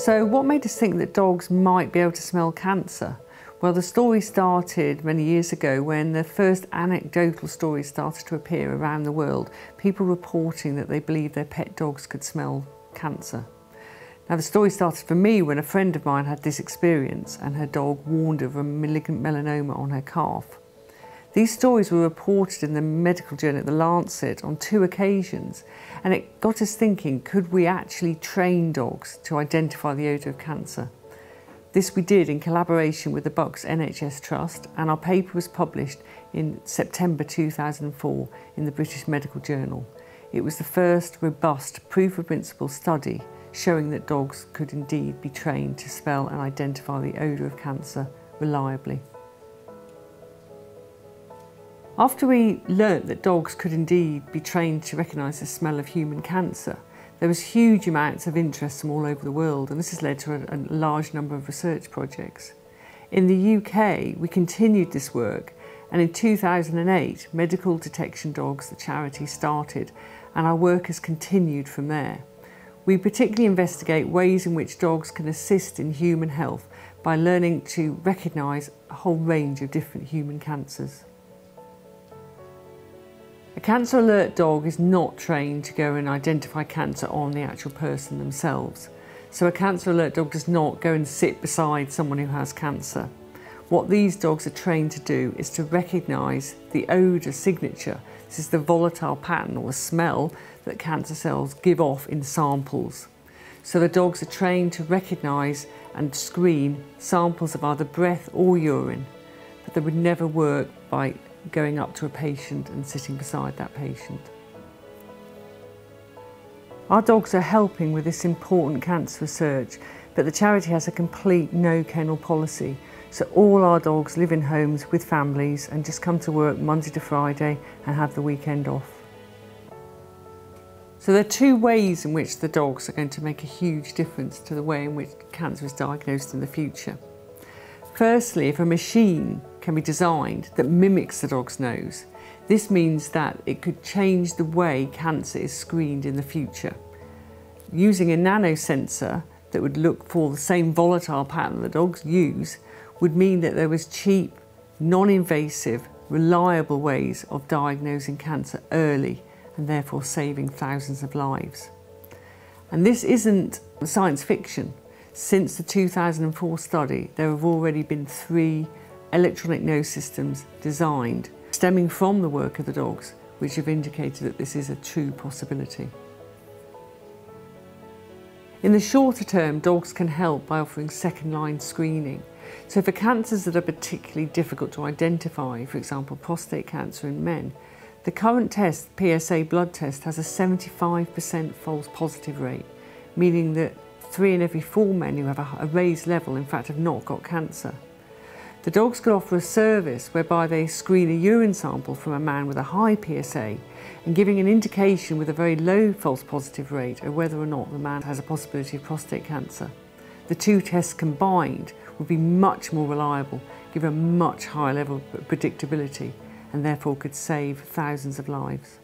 So what made us think that dogs might be able to smell cancer? Well, the story started many years ago when the first anecdotal stories started to appear around the world, people reporting that they believed their pet dogs could smell cancer. Now, the story started for me when a friend of mine had this experience and her dog warned of a malignant melanoma on her calf. These stories were reported in the medical journal The Lancet on 2 occasions, and it got us thinking, could we actually train dogs to identify the odour of cancer? This we did in collaboration with the Bucks NHS Trust, and our paper was published in September 2004 in the British Medical Journal. It was the first robust proof of principle study showing that dogs could indeed be trained to smell and identify the odour of cancer reliably. After we learnt that dogs could indeed be trained to recognise the smell of human cancer, there was huge amounts of interest from all over the world, and this has led to a large number of research projects. In the UK, we continued this work, and in 2008, Medical Detection Dogs, the charity, started, and our work has continued from there. We particularly investigate ways in which dogs can assist in human health by learning to recognise a whole range of different human cancers. A cancer alert dog is not trained to go and identify cancer on the actual person themselves. So a cancer alert dog does not go and sit beside someone who has cancer. What these dogs are trained to do is to recognise the odour signature. This is the volatile pattern or the smell that cancer cells give off in samples. So the dogs are trained to recognise and screen samples of either breath or urine, but they would never work by going up to a patient and sitting beside that patient. Our dogs are helping with this important cancer research, but the charity has a complete no kennel policy. So all our dogs live in homes with families and just come to work Monday to Friday and have the weekend off. So there are 2 ways in which the dogs are going to make a huge difference to the way in which cancer is diagnosed in the future. Firstly, if a machine can be designed that mimics the dog's nose, this means that it could change the way cancer is screened in the future. Using a nanosensor that would look for the same volatile pattern that dogs use would mean that there was cheap, non-invasive, reliable ways of diagnosing cancer early and therefore saving thousands of lives. And this isn't science fiction. Since the 2004 study, there have already been 3 electronic nose systems designed, stemming from the work of the dogs, which have indicated that this is a true possibility. In the shorter term, dogs can help by offering second-line screening. So for cancers that are particularly difficult to identify, for example prostate cancer in men, the current test, PSA blood test, has a 75% false positive rate, meaning that 3 in every 4 men who have a raised level, in fact, have not got cancer. The dogs could offer a service whereby they screen a urine sample from a man with a high PSA and giving an indication with a very low false positive rate of whether or not the man has a possibility of prostate cancer. The 2 tests combined would be much more reliable, give a much higher level of predictability, and therefore could save thousands of lives.